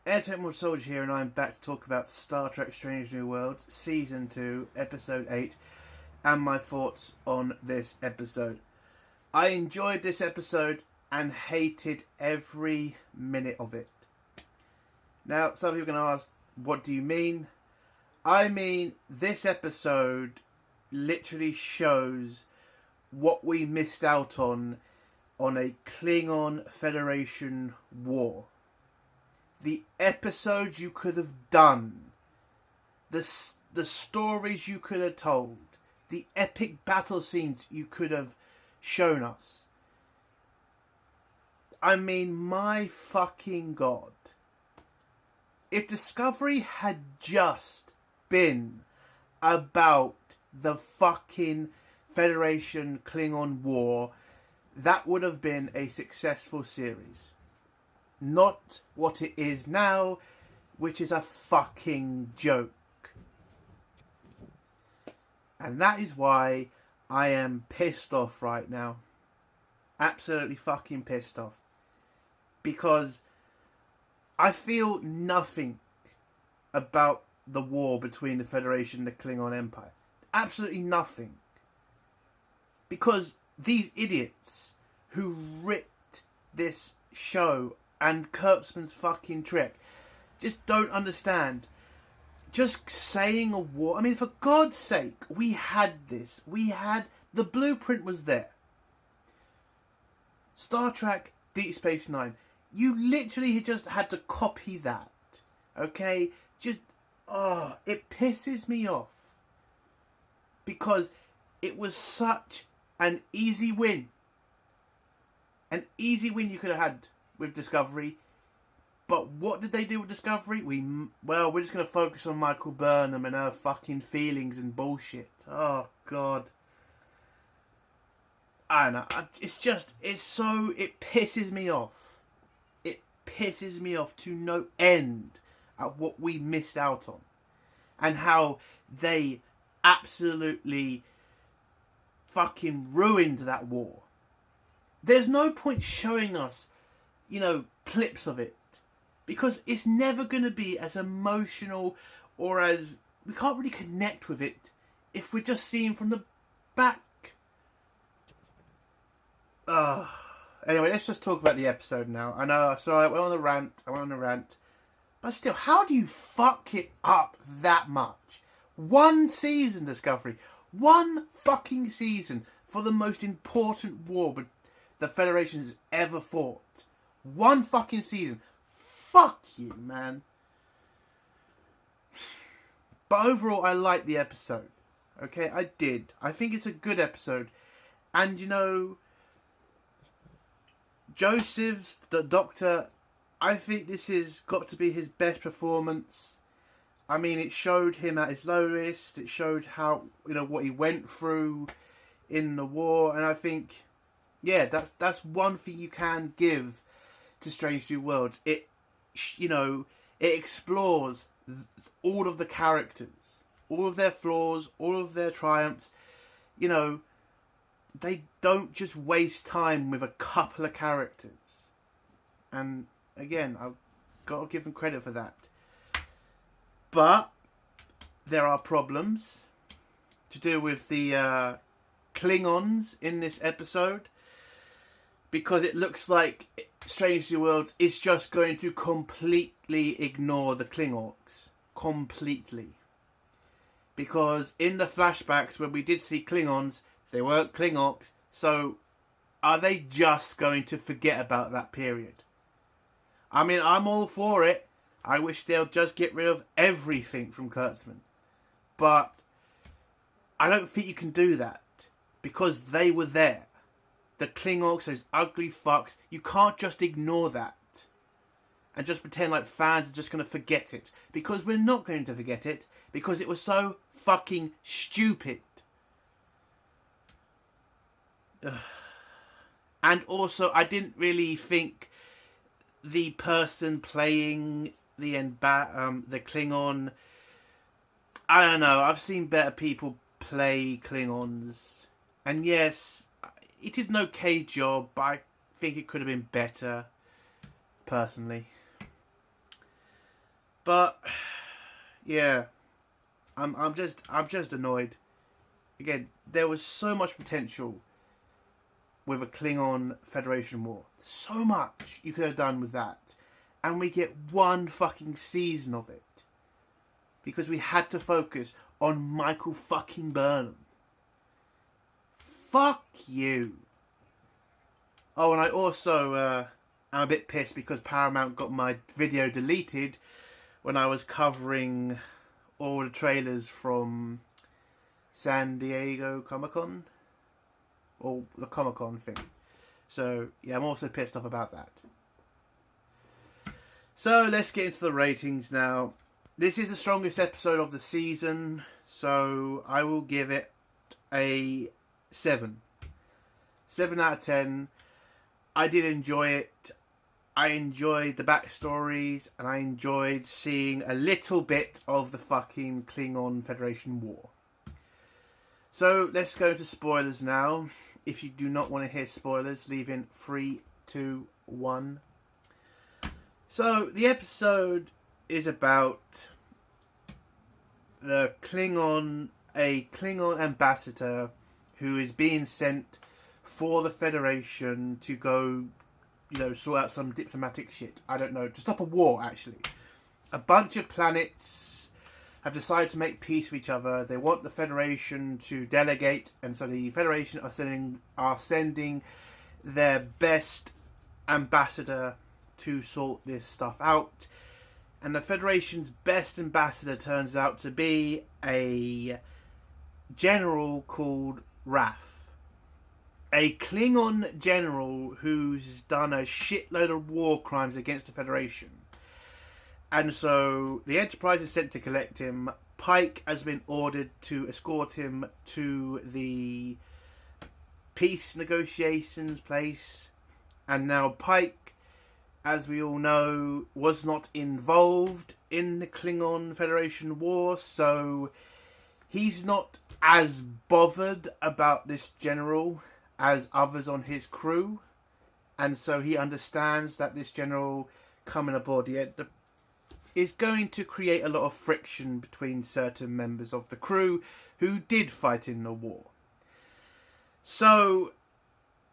Airtech Soldier here, and I'm back to talk about Star Trek Strange New Worlds, Season 2, Episode 8, and my thoughts on this episode. I enjoyed this episode and hated every minute of it. Now, some people are going to ask, what do you mean? I mean, this episode literally shows what we missed out on a Klingon Federation war. The episodes you could have done, the stories you could have told, the epic battle scenes you could have shown us. I mean, my fucking God. If Discovery had just been about the fucking Federation Klingon war, that would have been a successful series. Not what it is now, which is a fucking joke. And that is why I am pissed off right now. Absolutely fucking pissed off. Because I feel nothing about the war between the Federation and the Klingon Empire. Absolutely nothing. Because these idiots who writ this show and Kurtzman's fucking trick just don't understand. Just saying a war. I mean, for God's sake, we had this. The blueprint was there. Star Trek Deep Space Nine. You literally just had to copy that. Okay? Just, it pisses me off. Because it was such an easy win. An easy win you could have had with Discovery. But what did they do with Discovery? We're just going to focus on Michael Burnham and her fucking feelings and bullshit. Oh, God. I don't know. It pisses me off. It pisses me off to no end at what we missed out on. And how they absolutely fucking ruined that war. There's no point showing us, clips of it. Because it's never going to be as emotional or as... We can't really connect with it if we're just seeing from the back. Anyway, let's just talk about the episode now. I know, sorry, I went on a rant. But still, how do you fuck it up that much? One season, Discovery. One fucking season for the most important war the Federation has ever fought. One fucking season. Fuck you, man. But overall, I liked the episode. Okay, I did. I think it's a good episode. And, Joseph, the Doctor, I think this has got to be his best performance. I mean, it showed him at his lowest. It showed how, what he went through in the war. And I think, yeah, that's one thing you can give to Strange New Worlds. It explores all of the characters, all of their flaws, all of their triumphs. They don't just waste time with a couple of characters. And again, I've got to give them credit for that. But there are problems to do with the Klingons in this episode. Because it looks like Strange New Worlds is just going to completely ignore the Klingons. Completely. Because in the flashbacks when we did see Klingons, they weren't Klingons. So are they just going to forget about that period? I mean, I'm all for it. I wish they'll just get rid of everything from Kurtzman. But I don't think you can do that. Because they were there. The Klingons, those ugly fucks. You can't just ignore that. And just pretend like fans are just going to forget it. Because we're not going to forget it. Because it was so fucking stupid. Ugh. And also, I didn't really think the person playing the Klingon... I don't know. I've seen better people play Klingons. And yes... It did an okay job, but I think it could have been better, personally. But yeah, I'm just annoyed. Again, there was so much potential with a Klingon Federation war. So much you could have done with that. And we get one fucking season of it. Because we had to focus on Michael fucking Burnham. Fuck you. Oh, and I also am a bit pissed because Paramount got my video deleted when I was covering all the trailers from San Diego Comic-Con. Or the Comic-Con thing. So, yeah, I'm also pissed off about that. So, let's get into the ratings now. This is the strongest episode of the season, so I will give it a 7. 7 out of 10. I did enjoy it. I enjoyed the backstories, and I enjoyed seeing a little bit of the fucking Klingon Federation war. So, let's go to spoilers now. If you do not want to hear spoilers, leave in 3, 2, 1. So, the episode is about a Klingon ambassador who is being sent for the Federation to go, sort out some diplomatic shit. I don't know, to stop a war, actually. A bunch of planets have decided to make peace with each other. They want the Federation to delegate, and so the Federation are sending their best ambassador to sort this stuff out. And the Federation's best ambassador turns out to be a general called Raf. A Klingon general who's done a shitload of war crimes against the Federation. And so the Enterprise is sent to collect him. Pike has been ordered to escort him to the peace negotiations place. And now Pike, as we all know, was not involved in the Klingon Federation war, so he's not as bothered about this general as others on his crew. And so he understands that this general coming aboard the is going to create a lot of friction between certain members of the crew who did fight in the war. So,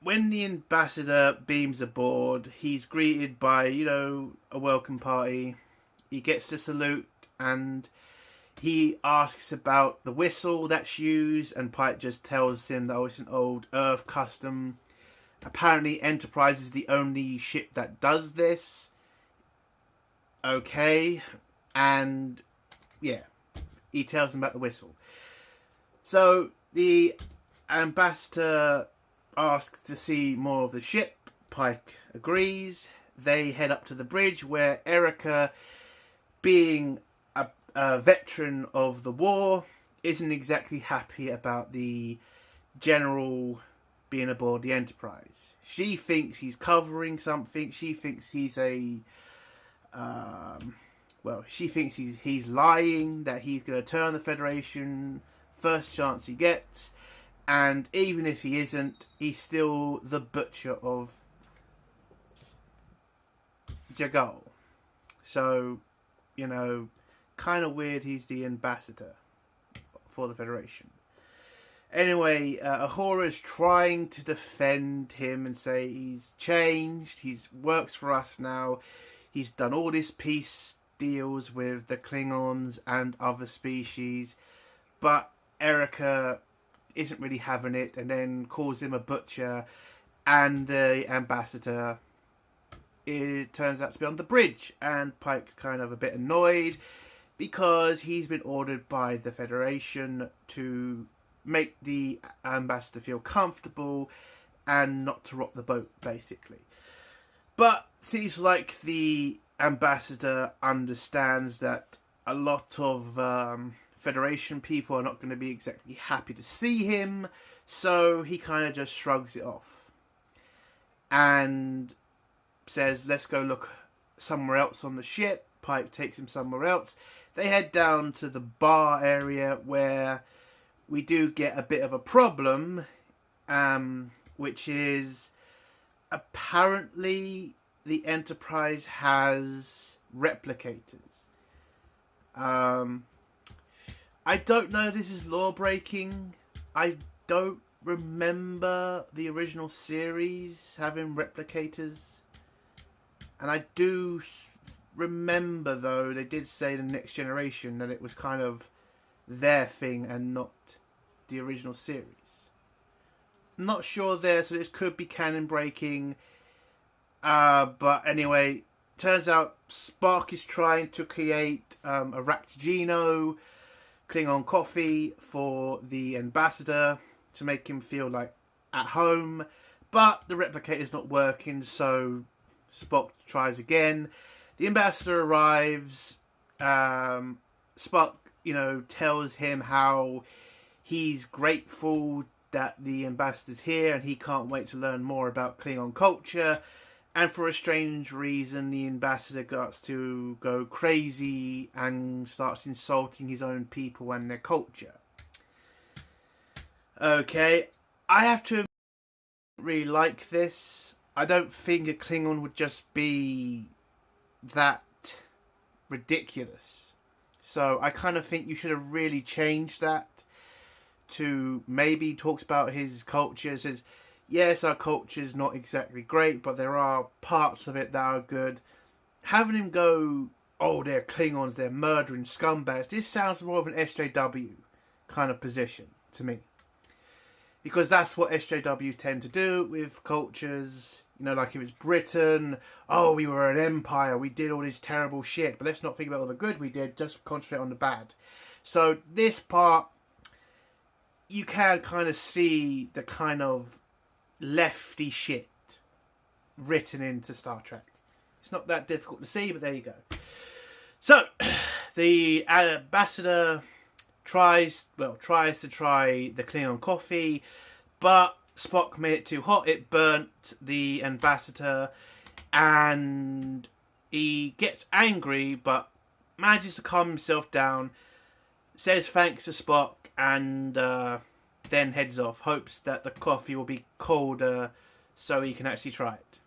when the ambassador beams aboard, he's greeted by, a welcome party. He gets to salute and he asks about the whistle that's used, and Pike just tells him that it's an old Earth custom. Apparently Enterprise is the only ship that does this. Okay, and yeah, he tells him about the whistle. So the ambassador asks to see more of the ship. Pike agrees. They head up to the bridge where Erica, being a veteran of the war, isn't exactly happy about the general being aboard the Enterprise. She thinks he's covering something. She thinks he's she thinks he's lying, that he's going to turn the Federation first chance he gets, and even if he isn't, he's still the butcher of Jagal. So, kind of weird he's the ambassador for the Federation. Anyway, Uhura's trying to defend him and say he's changed, he's works for us now. He's done all this peace deals with the Klingons and other species, but Erica isn't really having it, and then calls him a butcher, and the ambassador turns out to be on the bridge, and Pike's kind of a bit annoyed because he's been ordered by the Federation to make the ambassador feel comfortable and not to rock the boat, basically. But seems like the ambassador understands that a lot of Federation people are not going to be exactly happy to see him, so he kind of just shrugs it off and says, let's go look somewhere else on the ship. Pike takes him somewhere else. They head down to the bar area where we do get a bit of a problem, which is apparently the Enterprise has replicators. I don't know if this is law breaking. I don't remember the original series having replicators. And I do remember, though, they did say the Next Generation that it was kind of their thing and not the original series. I'm not sure there, so this could be canon breaking. But anyway, turns out Spock is trying to create a Raktajino Klingon coffee for the ambassador to make him feel like at home, but the replicator's not working, so Spock tries again. The ambassador arrives. Spock, tells him how he's grateful that the ambassador's here and he can't wait to learn more about Klingon culture. And for a strange reason, the ambassador starts to go crazy and starts insulting his own people and their culture. Okay, I have to really like this. I don't think a Klingon would just be that ridiculous. So I kind of think you should have really changed that to maybe talks about his culture, says, yes, our culture's not exactly great, but there are parts of it that are good. Having him go, oh, they're Klingons, they're murdering scumbags, this sounds more of an SJW kind of position to me. Because that's what SJWs tend to do with cultures. Like if it's Britain, oh, we were an empire, we did all this terrible shit, but let's not think about all the good we did, just concentrate on the bad. So this part, you can kind of see the kind of lefty shit written into Star Trek. It's not that difficult to see, but there you go. So, the ambassador tries to try the Klingon coffee, but Spock made it too hot. It burnt the ambassador, and he gets angry, but manages to calm himself down, says thanks to Spock, and then heads off. Hopes that the coffee will be colder so he can actually try it.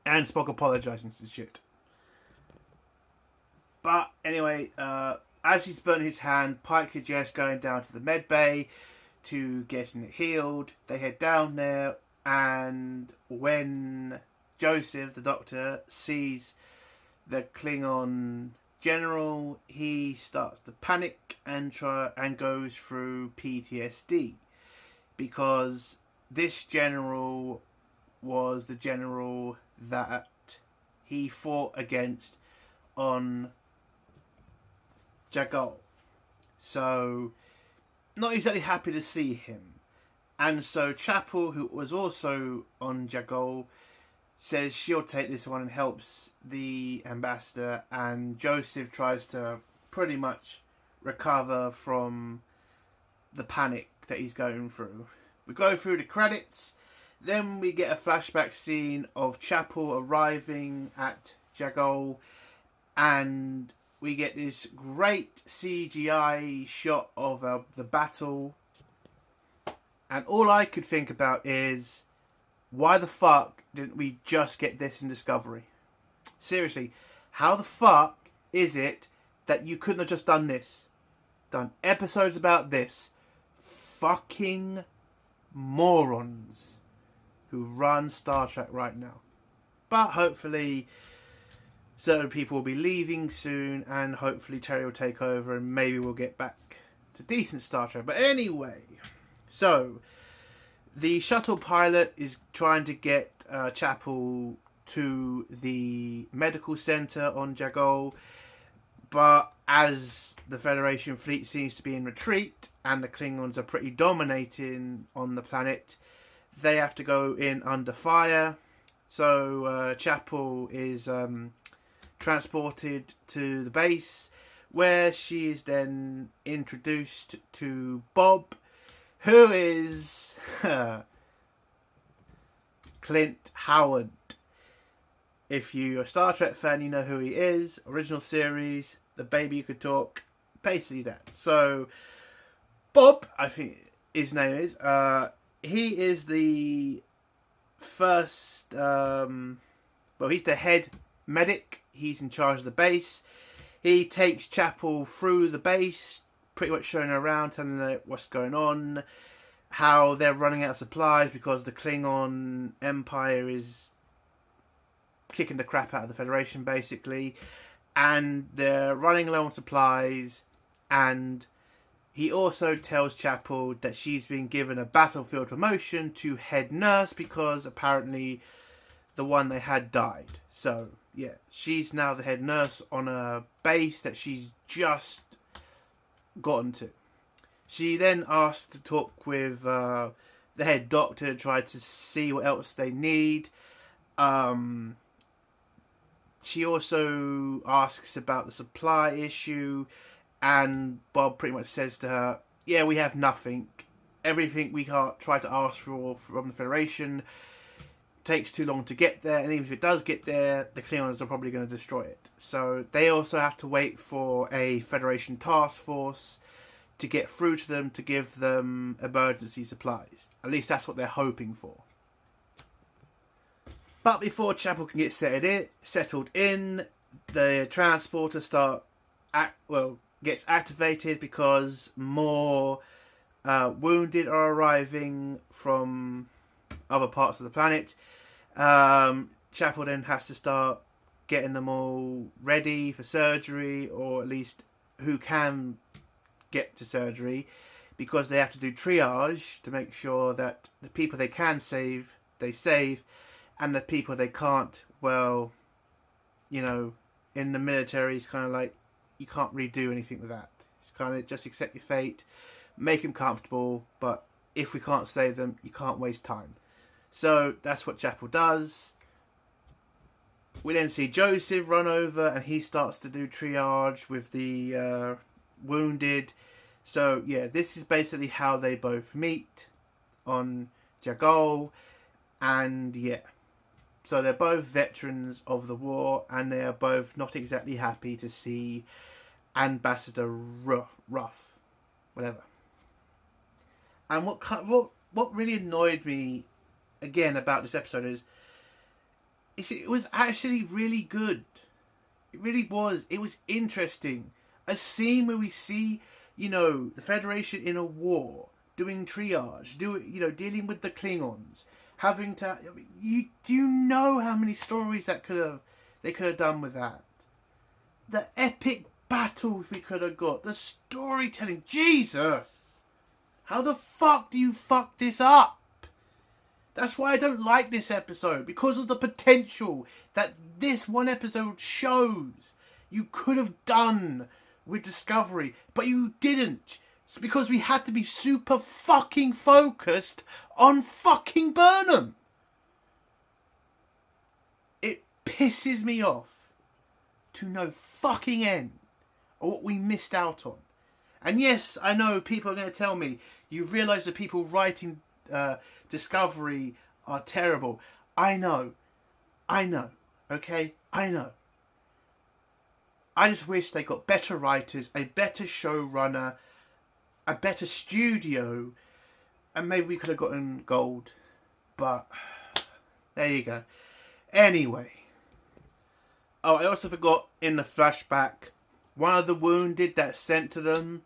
And Spock apologising to shit. But anyway, as he's burnt his hand, Pike suggests going down to the med bay to getting it healed. They head down there, and when Joseph, the doctor, sees the Klingon general, he starts to panic and goes through PTSD, because this general was the general that he fought against on Jagol. So not exactly happy to see him. And so Chapel, who was also on Jagol, says she'll take this one and helps the ambassador, and Joseph tries to pretty much recover from the panic that he's going through. We go through the credits, then we get a flashback scene of Chapel arriving at Jagol, and we get this great CGI shot of the battle, and all I could think about is, why the fuck didn't we just get this in Discovery? Seriously, how the fuck is it that you couldn't have just done this? Done episodes about this? Fucking morons who run Star Trek right now. But hopefully certain people will be leaving soon, and hopefully Terry will take over, and maybe we'll get back to decent Star Trek. But anyway, so the shuttle pilot is trying to get Chapel to the medical center on Jagol, but as the Federation fleet seems to be in retreat and the Klingons are pretty dominating on the planet, they have to go in under fire. So Chapel is transported to the base, where she is then introduced to Bob, who is Clint Howard. If you're a Star Trek fan, you know who he is. Original series, The Baby Who Could Talk, basically that. So Bob, I think his name is, he is the first, he's the head medic. He's in charge of the base. He takes Chapel through the base, pretty much showing her around, telling her what's going on, how they're running out of supplies because the Klingon Empire is kicking the crap out of the Federation, basically, and they're running low on supplies. And he also tells Chapel that she's been given a battlefield promotion to head nurse because apparently the one they had died. So, yeah, she's now the head nurse on a base that she's just gotten to. She then asked to talk with the head doctor to try to see what else they need. She also asks about the supply issue, and Bob pretty much says to her, yeah, we have nothing. Everything we try to ask for from the Federation takes too long to get there, and even if it does get there, the Klingons are probably going to destroy it. So they also have to wait for a Federation task force to get through to them to give them emergency supplies. At least that's what they're hoping for. But before Chapel can get settled in, the transporter gets activated because more wounded are arriving from other parts of the planet. Chapel then has to start getting them all ready for surgery, or at least who can get to surgery, because they have to do triage to make sure that the people they can save, they save, and the people they can't, well, you know, in the military, it's kind of like, you can't really do anything with that. It's kind of just accept your fate, make them comfortable, but if we can't save them, you can't waste time. So that's what Chapel does. We then see Joseph run over, and he starts to do triage with the wounded. So yeah, this is basically how they both meet on Jagol, and yeah, so they're both veterans of the war, and they are both not exactly happy to see Ambassador Ruff, whatever. And what really annoyed me again about this episode is it was actually really good. It really was. It was interesting. A scene where we see, you know, the Federation in a war, doing triage, dealing with the Klingons, having to. Do you know how many stories they could have done with that? The epic battles we could have got, the storytelling. Jesus, how the fuck do you fuck this up? That's why I don't like this episode, because of the potential that this one episode shows you could have done with Discovery, but you didn't. It's because we had to be super fucking focused on fucking Burnham. It pisses me off to no fucking end of what we missed out on. And yes, I know people are going to tell me, you realise the people writing Discovery are terrible. I know, okay, I know. I just wish they got better writers, a better showrunner, a better studio, and maybe we could have gotten gold. But there you go. Anyway. Oh, I also forgot in the flashback, one of the wounded that's sent to them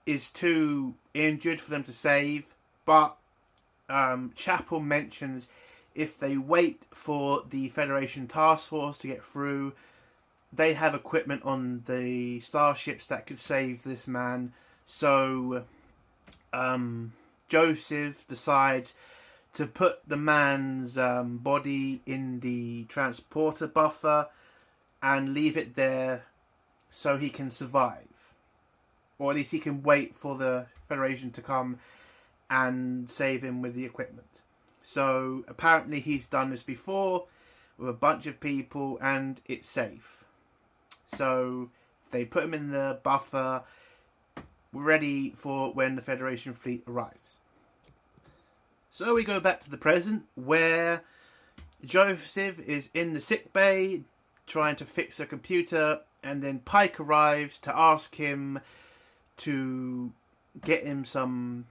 is too injured for them to save, but Chapel mentions if they wait for the Federation task force to get through, they have equipment on the starships that could save this man. So Joseph decides to put the man's body in the transporter buffer and leave it there so he can survive, or at least he can wait for the Federation to come and save him with the equipment. So apparently he's done this before with a bunch of people, and it's safe. So they put him in the buffer, ready for when the Federation fleet arrives. So we go back to the present, where Joseph is in the sick bay trying to fix a computer, and then Pike arrives to ask him to get him some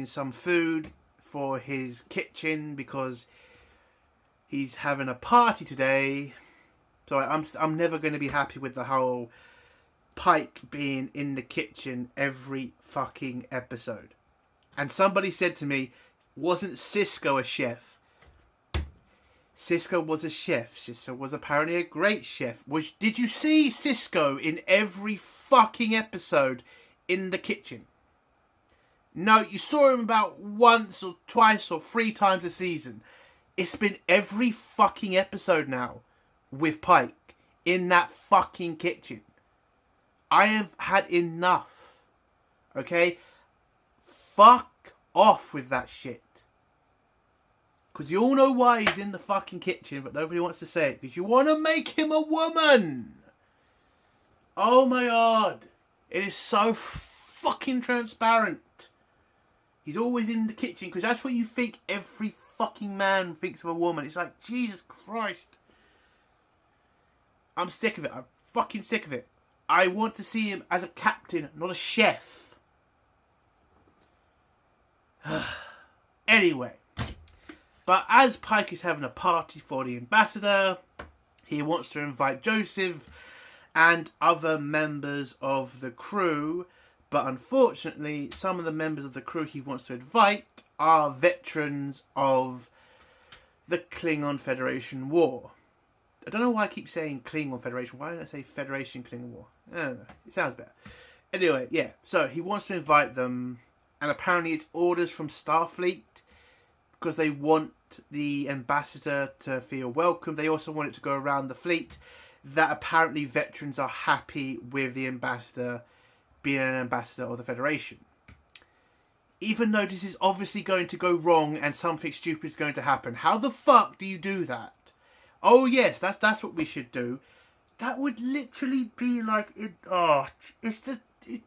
some food for his kitchen, because he's having a party today So I'm never going to be happy with the whole Pike being in the kitchen every fucking episode. And somebody said to me, wasn't Sisko a chef? Sisko was a chef. Sisko was apparently a great chef. Did you see Sisko in every fucking episode in the kitchen? No, you saw him about once or twice or 3 times a season. It's been every fucking episode now with Pike in that fucking kitchen. I have had enough. Okay? Fuck off with that shit. Because you all know why he's in the fucking kitchen, but nobody wants to say it. Because you want to make him a woman. Oh my god. It is so fucking transparent. He's always in the kitchen because that's what you think every fucking man thinks of a woman. It's like, Jesus Christ. I'm sick of it. I'm fucking sick of it. I want to see him as a captain, not a chef. Anyway. But as Pike is having a party for the ambassador, he wants to invite Joseph and other members of the crew. But unfortunately, some of the members of the crew he wants to invite are veterans of the Klingon Federation War. I don't know why I keep saying Klingon Federation. Why don't I say Federation Klingon War? I don't know. It sounds better. Anyway, yeah. So he wants to invite them. And apparently it's orders from Starfleet. Because they want the ambassador to feel welcome. They also want it to go around the fleet. That apparently veterans are happy with the ambassador being an ambassador of the Federation. Even though this is obviously going to go wrong and something stupid is going to happen. How the fuck do you do that? Oh yes, that's what we should do. That would literally be like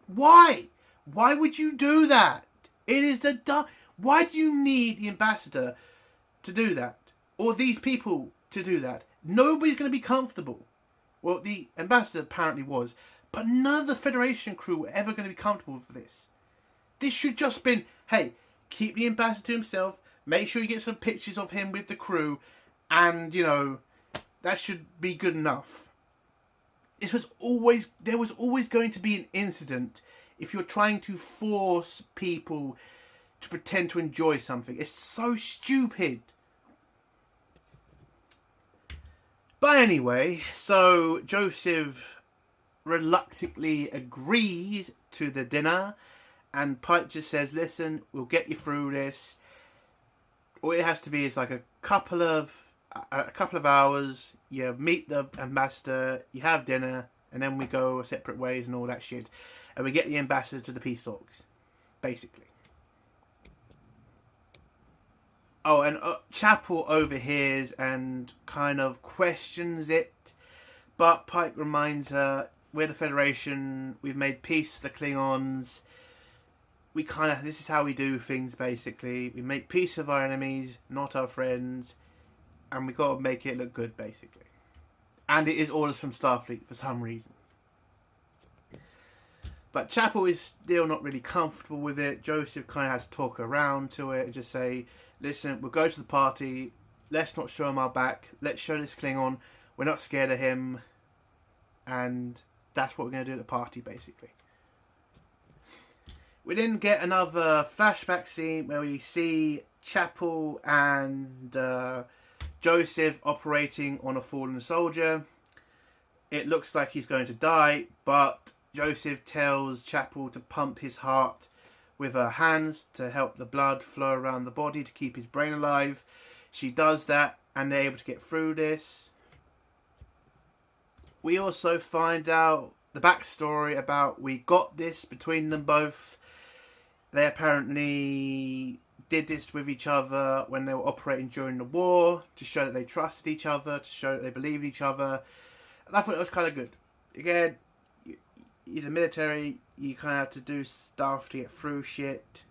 why? Why would you do that? It is why do you need the ambassador to do that? Or these people to do that? Nobody's going to be comfortable. Well, the ambassador apparently was. But none of the Federation crew were ever going to be comfortable with this. This should just been, hey, keep the ambassador to himself. Make sure you get some pictures of him with the crew. And, you know, that should be good enough. There was always going to be an incident if you're trying to force people to pretend to enjoy something. It's so stupid. But anyway, so Joseph reluctantly agrees to the dinner, and Pike just says, listen, we'll get you through this. All it has to be is like a couple of hours. You meet the ambassador, you have dinner, and then we go separate ways and all that shit, and we get the ambassador to the peace talks, basically. Oh, and Chapel overhears and kind of questions it, but Pike reminds her, we're the Federation, we've made peace with the Klingons, this is how we do things, basically. We make peace with our enemies, not our friends, and we got to make it look good, basically. And it is orders from Starfleet for some reason. But Chapel is still not really comfortable with it. Joseph kind of has to talk around to it and just say, listen, we'll go to the party, let's not show him our back, let's show this Klingon we're not scared of him, and that's what we're going to do at the party, basically. We then get another flashback scene where we see Chapel and Joseph operating on a fallen soldier. It looks like he's going to die, but Joseph tells Chapel to pump his heart with her hands to help the blood flow around the body to keep his brain alive. She does that, and they're able to get through this. We also find out the backstory about we got this between them both. They apparently did this with each other when they were operating during the war to show that they trusted each other, to show that they believed each other. And I thought it was kind of good. Again, you're the military, you kind of have to do stuff to get through shit.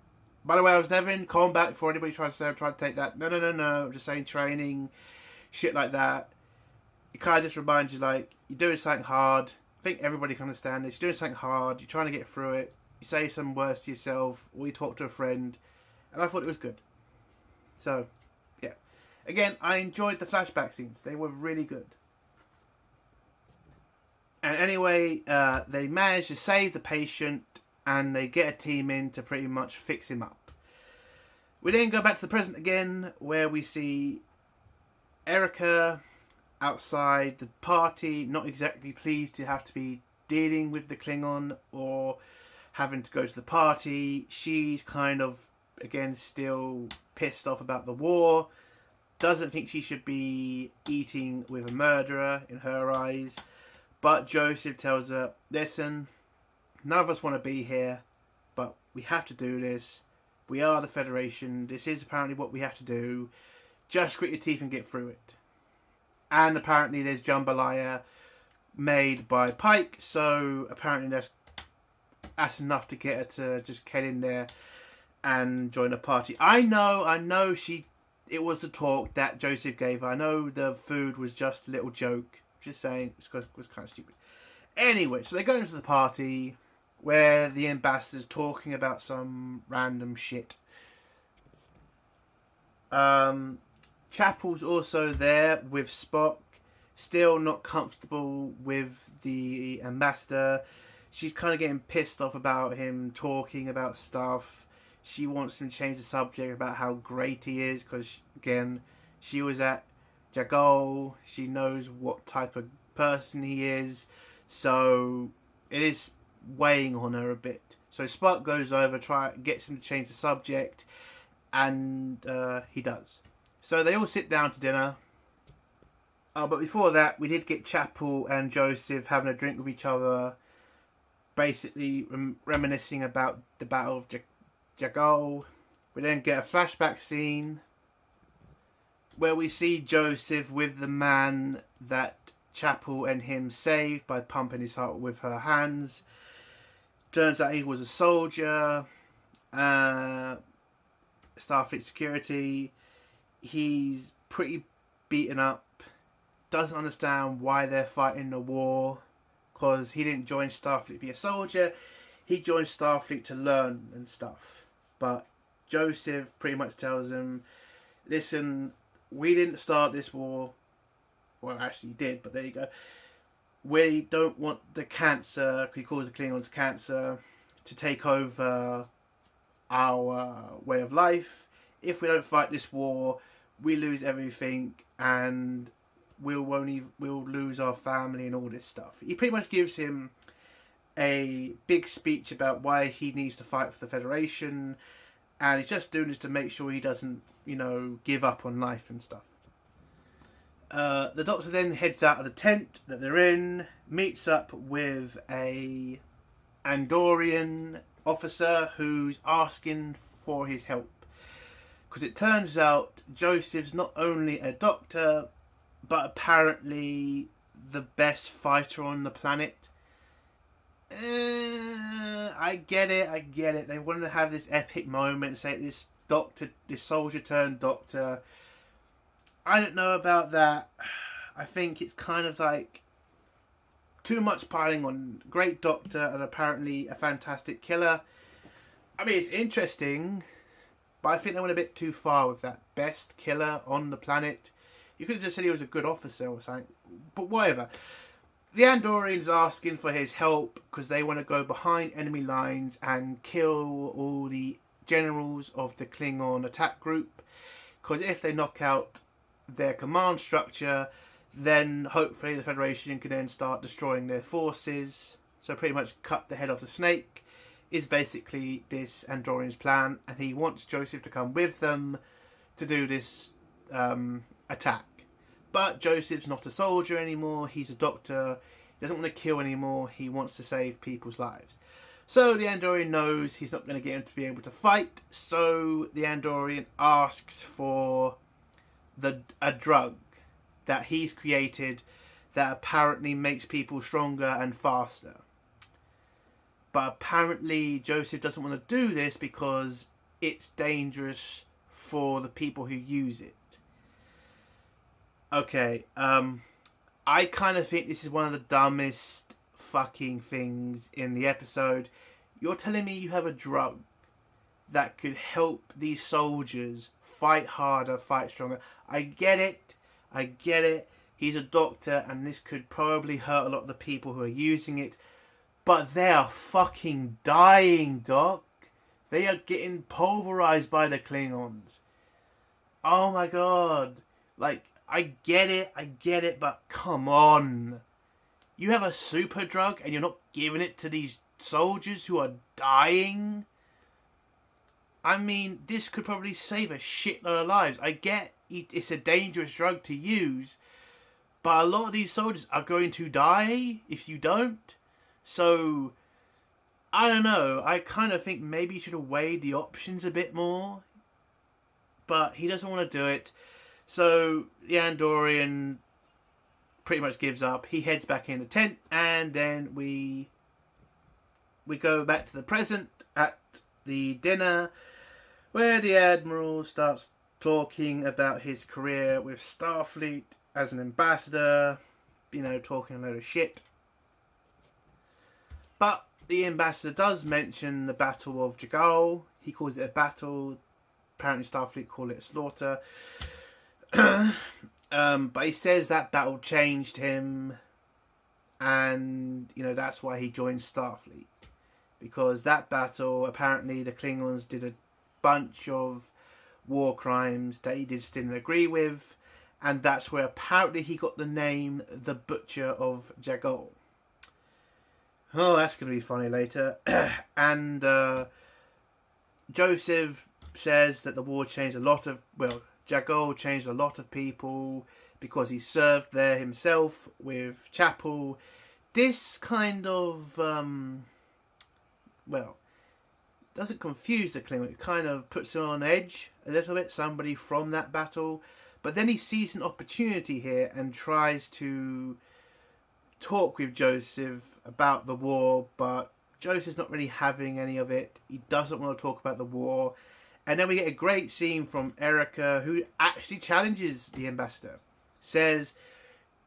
By the way, I was never in combat before anybody tries to say I'm trying to take that. No. I'm just saying training, shit like that. It kind of just reminds you, like, you're doing something hard. I think everybody can understand this. You're doing something hard, you're trying to get through it. You say some words to yourself, or you talk to a friend. And I thought it was good. So, yeah. Again, I enjoyed the flashback scenes. They were really good. And anyway, they manage to save the patient, and they get a team in to pretty much fix him up. We then go back to the present again, where we see Erica outside the party, not exactly pleased to have to be dealing with the Klingon or having to go to the party. She's kind of, again, still pissed off about the war. Doesn't think she should be eating with a murderer in her eyes. But Joseph tells her, listen, none of us want to be here, but we have to do this. We are the Federation. This is apparently what we have to do. Just grit your teeth and get through it. And apparently there's jambalaya made by Pike, so apparently that's enough to get her to just get in there and join the party. I know it was the talk that Joseph gave her. I know the food was just a little joke. Just saying, it was kind of stupid. Anyway, so they go into the party where the ambassador's talking about some random shit. Chapel's also there with Spock, still not comfortable with the ambassador. She's kind of getting pissed off about him talking about stuff. She wants him to change the subject about how great he is, because, again, she was at Jagol. She knows what type of person he is, so it is weighing on her a bit. So Spock goes over, gets him to change the subject, and he does. So they all sit down to dinner. But before that, we did get Chapel and Joseph having a drink with each other, basically reminiscing about the Battle of Jagol. We then get a flashback scene where we see Joseph with the man that Chapel and him saved by pumping his heart with her hands. Turns out he was a soldier, Starfleet security. He's pretty beaten up, doesn't understand why they're fighting the war, because he didn't join Starfleet to be a soldier. He joined Starfleet to learn and stuff. But Joseph pretty much tells him, listen, we didn't start this war. Well, actually he did, but there you go. We don't want the cancer, he calls the Klingons cancer, to take over our way of life. If we don't fight this war, we lose everything, and we'll lose our family and all this stuff. He pretty much gives him a big speech about why he needs to fight for the Federation, and he's just doing this to make sure he doesn't, give up on life and stuff. The Doctor then heads out of the tent that they're in, meets up with a Andorian officer who's asking for his help. Because it turns out Joseph's not only a doctor, but apparently the best fighter on the planet. I get it. They wanted to have this epic moment and say this soldier turned doctor. I don't know about that. I think it's kind of like too much piling on. Great doctor and apparently a fantastic killer. I mean, it's interesting, but I think they went a bit too far with that. Best killer on the planet. You could have just said he was a good officer or something. But whatever. The Andorians asking for his help because they want to go behind enemy lines and kill all the generals of the Klingon attack group. Because if they knock out their command structure, then hopefully the Federation can then start destroying their forces. So pretty much cut the head off the snake is basically this Andorian's plan, and he wants Joseph to come with them to do this attack. But Joseph's not a soldier anymore, he's a doctor, he doesn't want to kill anymore, he wants to save people's lives. So the Andorian knows he's not going to get him to be able to fight, so the Andorian asks for a drug that he's created that apparently makes people stronger and faster. But apparently Joseph doesn't want to do this because it's dangerous for the people who use it. Okay, I kind of think this is one of the dumbest fucking things in the episode. You're telling me you have a drug that could help these soldiers fight harder, fight stronger. I get it. He's a doctor, and this could probably hurt a lot of the people who are using it. But they are fucking dying, Doc. They are getting pulverized by the Klingons. Oh my god. Like, I get it, but come on. You have a super drug and you're not giving it to these soldiers who are dying? I mean, this could probably save a shitload of lives. I get it's a dangerous drug to use, but a lot of these soldiers are going to die if you don't. So, I don't know. I kind of think maybe you should have weighed the options a bit more. But he doesn't want to do it. So, the Andorian pretty much gives up. He heads back in the tent, and then we go back to the present at the dinner, where the Admiral starts talking about his career with Starfleet as an ambassador, you know, talking a load of shit. But the ambassador does mention the Battle of Jagal. He calls it a battle. Apparently Starfleet call it a slaughter. But he says that battle changed him, and you know that's why he joined Starfleet, because that battle, apparently the Klingons did a bunch of war crimes that he just didn't agree with, and that's where apparently he got the name the Butcher of Jagal. Oh, that's going to be funny later. And Joseph says that the war changed a lot of, well, Jagal changed a lot of people because he served there himself with Chapel. This kind of, well, doesn't confuse the Klingon. It kind of puts him on edge a little bit, somebody from that battle. But then he sees an opportunity here and tries to talk with Joseph about the war, but Joseph's not really having any of it. He doesn't want to talk about the war. And then we get a great scene from Erica, who actually challenges the ambassador. Says,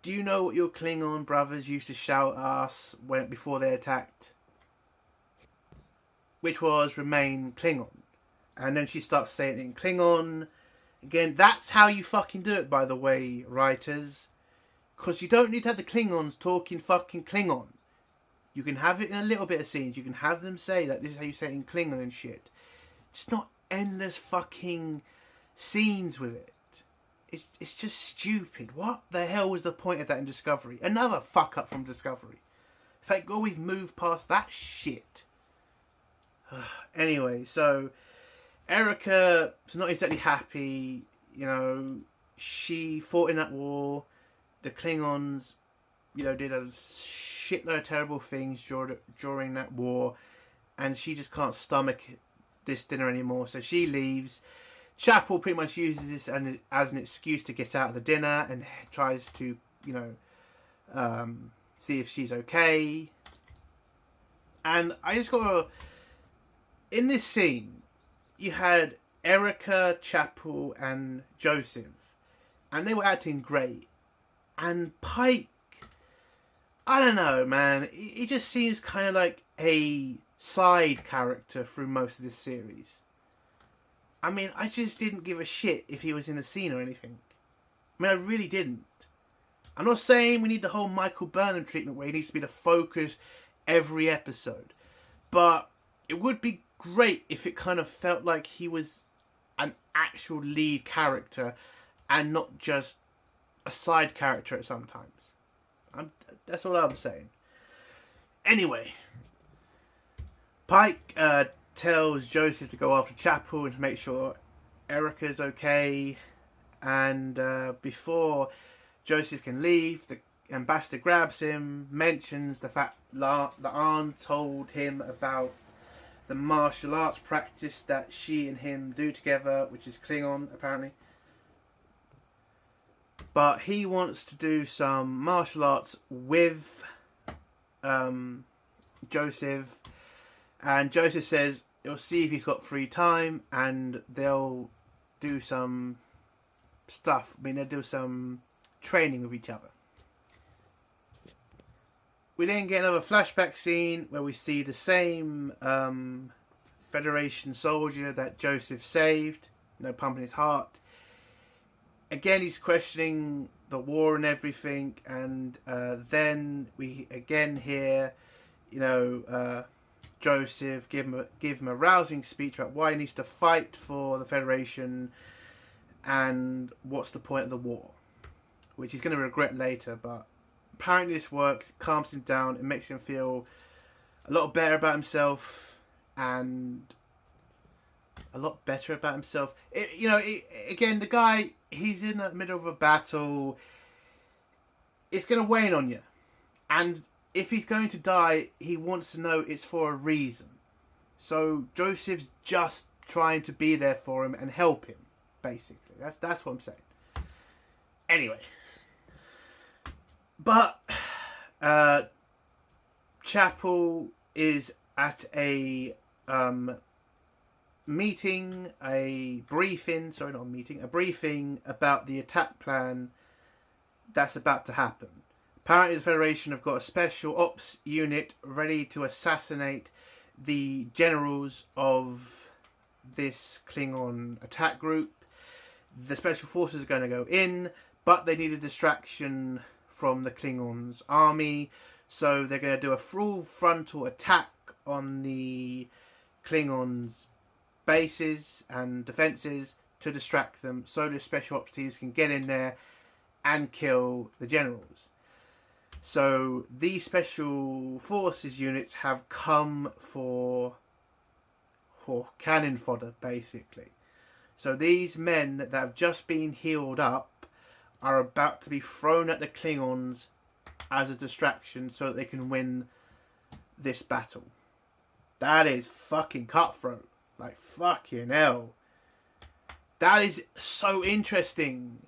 do you know what your Klingon brothers used to shout at us before they attacked? Which was, remain Klingon. And then she starts saying it in Klingon. Again, that's how you fucking do it, by the way, writers. Because you don't need to have the Klingons talking fucking Klingon. You can have it in a little bit of scenes. You can have them say that this is how you say it in Klingon and shit. It's not endless fucking scenes with it. It's just stupid. What the hell was the point of that in Discovery? Another fuck up from Discovery. Thank God we've moved past that shit. Anyway, so Erica's not exactly happy. You know, she fought in that war. The Klingons, you know, did a shitload of terrible things during that war, and she just can't stomach this dinner anymore, so she leaves. Chapel pretty much uses this as an excuse to get out of the dinner and tries to, you know, see if she's okay. And I just gotta, in this scene, you had Erica, Chapel, and Joseph, and they were acting great. And Pike, I don't know, man. He just seems kind of like a side character through most of this series. I mean, I just didn't give a shit if he was in the scene or anything. I mean, I really didn't. I'm not saying we need the whole Michael Burnham treatment where he needs to be the focus every episode. But it would be great if it kind of felt like he was an actual lead character and not just a side character at some times. That's all I'm saying. Anyway, Pike tells Joseph to go after Chapel and to make sure Erica's okay. And before Joseph can leave, the ambassador grabs him, mentions the fact that Arn told him about the martial arts practice that she and him do together, which is Klingon, apparently. But he wants to do some martial arts with Joseph. And Joseph says he'll see if he's got free time and they'll do some stuff. I mean, they'll do some training with each other. We then get another flashback scene where we see the same Federation soldier that Joseph saved, you know, pumping his heart. Again, he's questioning the war and everything, and then we again hear, Joseph give him a rousing speech about why he needs to fight for the Federation and what's the point of the war, which he's going to regret later. But apparently this works, it calms him down, it makes him feel a lot better about himself, and a lot better about himself. Again, the guy, he's in the middle of a battle. It's going to wane on you. And if he's going to die, he wants to know it's for a reason. So Joseph's just trying to be there for him and help him, basically. That's what I'm saying. Anyway. But Chapel is at a briefing about the attack plan that's about to happen. Apparently the Federation have got a special ops unit ready to assassinate the generals of this Klingon attack group. The special forces are going to go in, but they need a distraction from the Klingons' army, so they're going to do a full frontal attack on the Klingons' bases and defences to distract them, so the special ops teams can get in there and kill the generals. So these special forces units have come for cannon fodder, basically. So these men that have just been healed up are about to be thrown at the Klingons as a distraction so that they can win this battle. That is fucking cutthroat. Like, fucking hell. That is so interesting.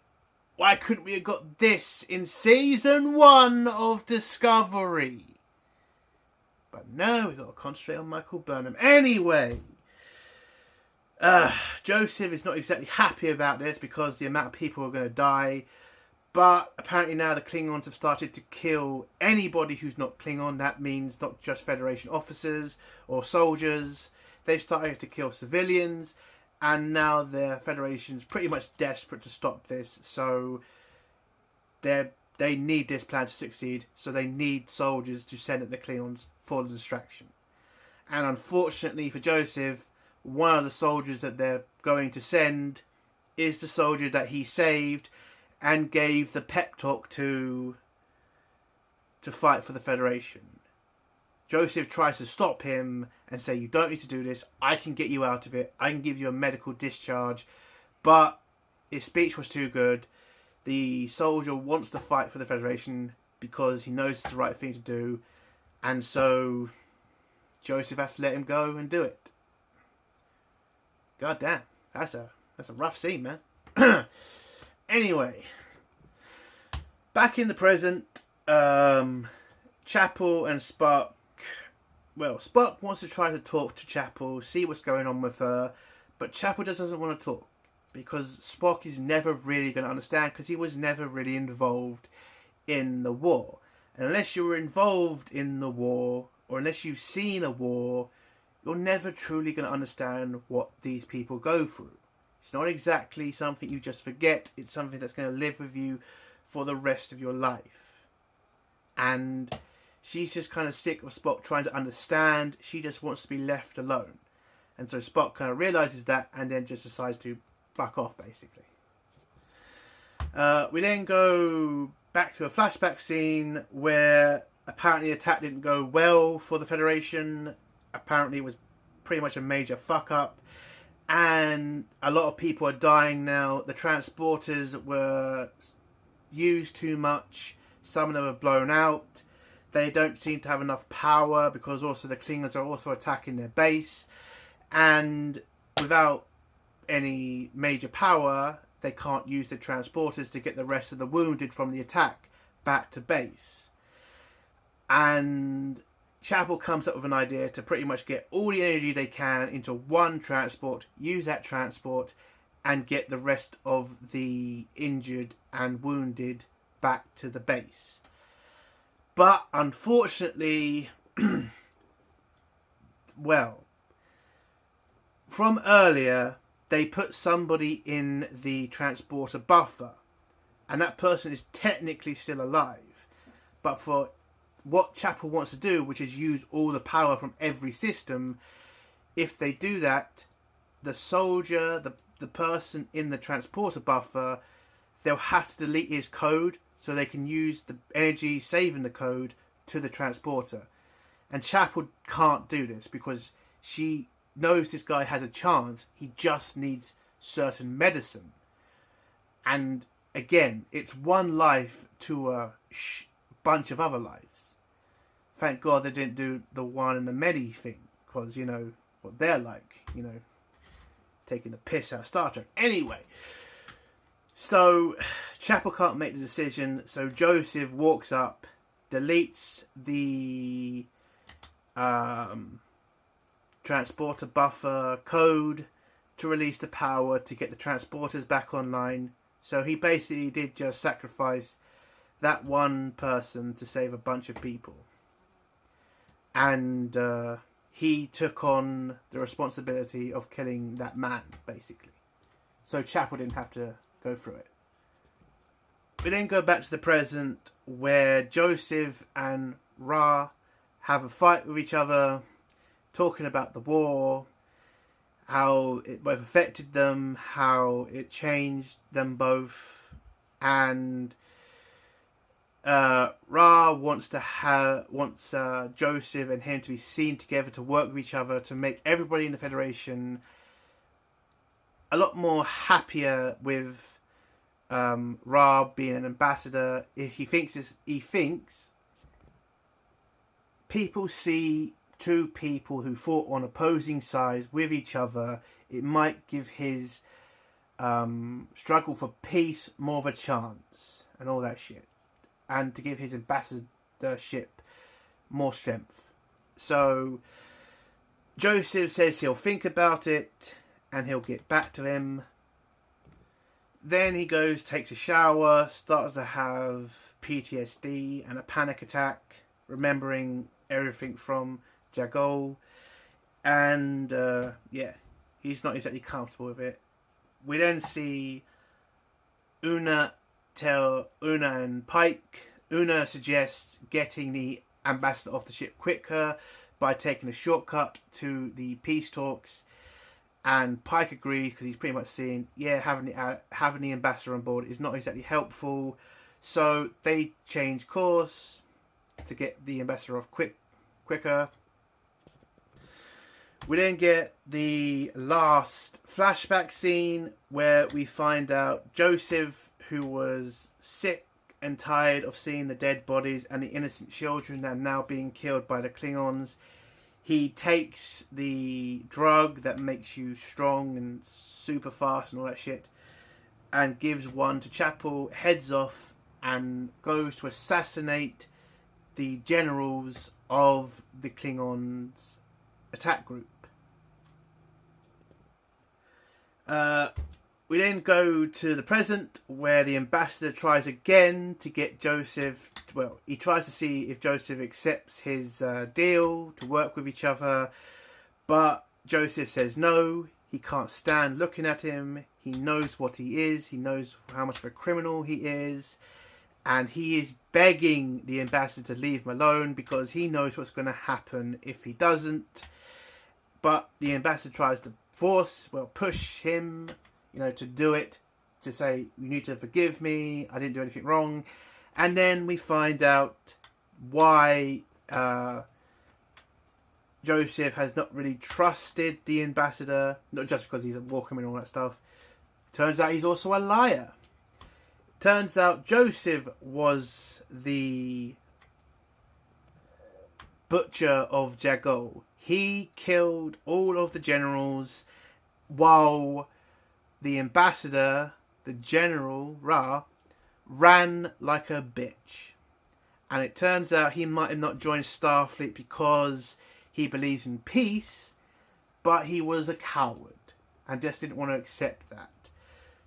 Why couldn't we have got this in season 1 of Discovery? But no, we've got to concentrate on Michael Burnham. Anyway, Joseph is not exactly happy about this because the amount of people are going to die. But apparently now the Klingons have started to kill anybody who's not Klingon. That means not just Federation officers or soldiers. They've started to kill civilians. And now the Federation's pretty much desperate to stop this. So they need this plan to succeed. So they need soldiers to send at the Klingons for the distraction. And unfortunately for Joseph, one of the soldiers that they're going to send is the soldier that he saved and gave the pep talk to fight for the Federation. Joseph tries to stop him and say, you don't need to do this, I can get you out of it, I can give you a medical discharge. But his speech was too good. The soldier wants to fight for the Federation because he knows it's the right thing to do, and so Joseph has to let him go and do it. God damn, that's a rough scene, man. Anyway, back in the present, Chapel and Spock. Well, Spock wants to try to talk to Chapel, see what's going on with her, but Chapel just doesn't want to talk because Spock is never really going to understand because he was never really involved in the war. And unless you were involved in the war, or unless you've seen a war, you're never truly going to understand what these people go through. It's not exactly something you just forget, it's something that's going to live with you for the rest of your life. And she's just kind of sick of Spock trying to understand. She just wants to be left alone. And so Spock kind of realises that and then just decides to fuck off, basically. We then go back to a flashback scene where apparently the attack didn't go well for the Federation. Apparently it was pretty much a major fuck up. And a lot of people are dying now. The transporters were used too much. Some of them are blown out. They don't seem to have enough power because also the Klingons are also attacking their base. And without any major power, they can't use the transporters to get the rest of the wounded from the attack back to base. And Chapel comes up with an idea to pretty much get all the energy they can into one transport, use that transport, and get the rest of the injured and wounded back to the base. But unfortunately, well, from earlier, they put somebody in the transporter buffer. and that person is technically still alive. But for what Chapel wants to do, which is use all the power from every system, if they do that, the soldier, the person in the transporter buffer, they'll have to delete his code so they can use the energy saving the code to the transporter. And Chapel can't do this because she knows this guy has a chance. He just needs certain medicine. And again, it's one life to a bunch of other lives. Thank God they didn't do the one and the many thing, because you know what they're like, you know, taking the piss out of Star Trek. Anyway, so Chapel can't make the decision, so Joseph walks up, deletes the transporter buffer code to release the power to get the transporters back online. So he basically did just sacrifice that one person to save a bunch of people. And he took on the responsibility of killing that man, basically. So Chapel didn't have to go through it. We then go back to the present, where Joseph and Ra have a fight with each other, talking about the war, how it both affected them, how it changed them both, and Ra wants Joseph and him to be seen together, to work with each other, to make everybody in the Federation a lot more happier with Ra being an ambassador. He thinks people see two people who fought on opposing sides with each other, it might give his struggle for peace more of a chance and all that shit, and to give his ambassadorship more strength. So Joseph says he'll think about it and he'll get back to him. Then he goes, takes a shower, starts to have PTSD and a panic attack, remembering everything from Jagol, and he's not exactly comfortable with it. We then see Una and Pike. Una suggests getting the ambassador off the ship quicker by taking a shortcut to the peace talks, and Pike agrees because he's pretty much saying, having the ambassador on board is not exactly helpful. So they change course to get the ambassador off quicker. We then get the last flashback scene where we find out Joseph, who was sick and tired of seeing the dead bodies and the innocent children that are now being killed by the Klingons, he takes the drug that makes you strong and super fast and all that shit, and gives one to Chapel, heads off and goes to assassinate the generals of the Klingons attack group. We then go to the present, where the ambassador tries again to get Joseph. Well, he tries to see if Joseph accepts his deal to work with each other, but Joseph says no. He can't stand looking at him. He knows what he is. He knows how much of a criminal he is, and he is begging the ambassador to leave him alone because he knows what's going to happen if he doesn't. But the ambassador tries to push him, to do it, to say, you need to forgive me, I didn't do anything wrong. And then we find out why Joseph has not really trusted the ambassador, not just because he's a war criminal and all that stuff. Turns out he's also a liar. Turns out Joseph was the butcher of Jagol. He killed all of the generals while the ambassador, the general, Ra, ran like a bitch. And it turns out he might have not joined Starfleet because he believes in peace, but he was a coward and just didn't want to accept that.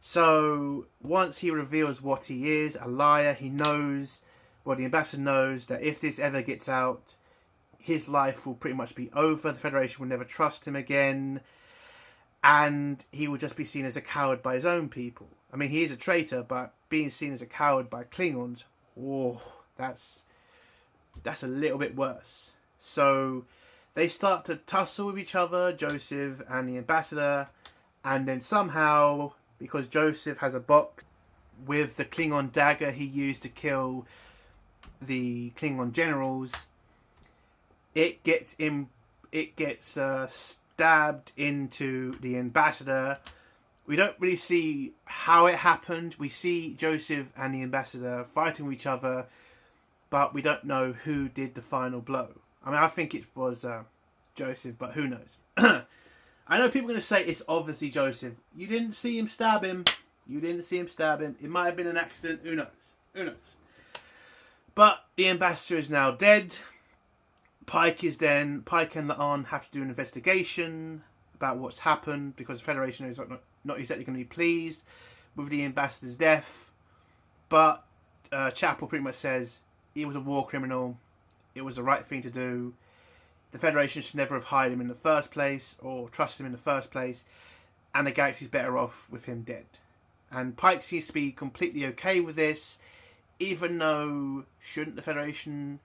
So once he reveals what he is, a liar, he knows, the ambassador knows that if this ever gets out, his life will pretty much be over. The Federation will never trust him again, and he will just be seen as a coward by his own people. I mean, he is a traitor, but being seen as a coward by Klingons, oh, that's a little bit worse. So they start to tussle with each other, Joseph and the ambassador, and then somehow, because Joseph has a box with the Klingon dagger he used to kill the Klingon generals, it gets stabbed into the ambassador. We don't really see how it happened. We see Joseph and the ambassador fighting with each other, but we don't know who did the final blow. I mean, I think it was Joseph, but who knows? I know people are going to say it's obviously Joseph. You didn't see him stab him. You didn't see him stab him. It might have been an accident. Who knows? Who knows? But the ambassador is now dead. Pike and La'an have to do an investigation about what's happened, because the Federation is not exactly going to be pleased with the ambassador's death. But Chapel pretty much says he was a war criminal. It was the right thing to do. The Federation should never have hired him in the first place, or trusted him in the first place, and the galaxy's better off with him dead. And Pike seems to be completely okay with this, even though shouldn't the Federation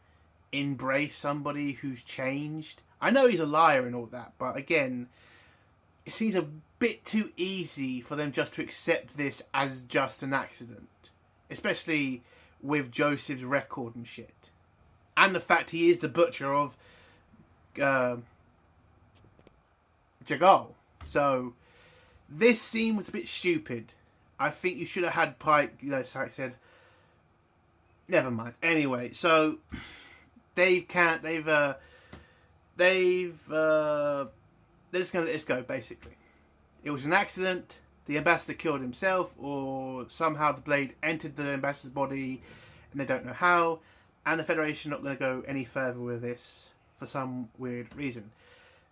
embrace somebody who's changed? I know he's a liar and all that, but again, it seems a bit too easy for them just to accept this as just an accident, especially with Joseph's record and shit, and the fact he is the butcher of Jagal. So this scene was a bit stupid. I think you should have had Pike, like I said. Never mind. Anyway, so they're just gonna let this go, basically. It was an accident. The ambassador killed himself, or somehow the blade entered the ambassador's body and they don't know how, and the Federation not going to go any further with this for some weird reason.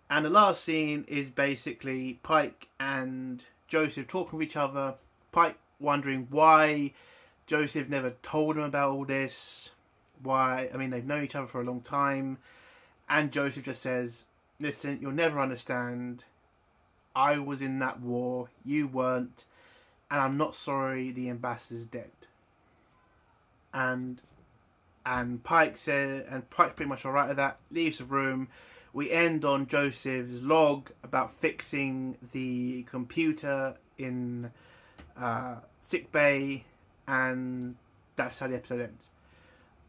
And the last scene is basically Pike and Joseph talking with each other, Pike wondering why Joseph never told him about all this. Why? I mean, they've known each other for a long time, and Joseph just says, listen, you'll never understand. I was in that war, you weren't, and I'm not sorry the ambassador's dead. And Pike's pretty much alright with that, leaves the room. We end on Joseph's log about fixing the computer in sickbay, and that's how the episode ends.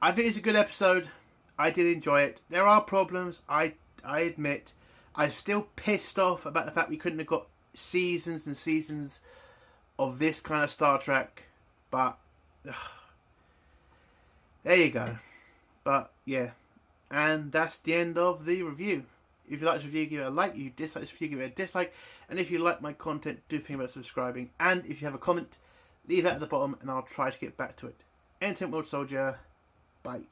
I think it's a good episode. I did enjoy it. There are problems, I admit. I'm still pissed off about the fact we couldn't have got seasons and seasons of this kind of Star Trek, but there you go. But yeah, and that's the end of the review. If you like this review, give it a like. If you dislike this review, give it a dislike. And if you like my content, do think about subscribing. And if you have a comment, leave it at the bottom and I'll try to get back to it. Entertainment World Soldier, bye.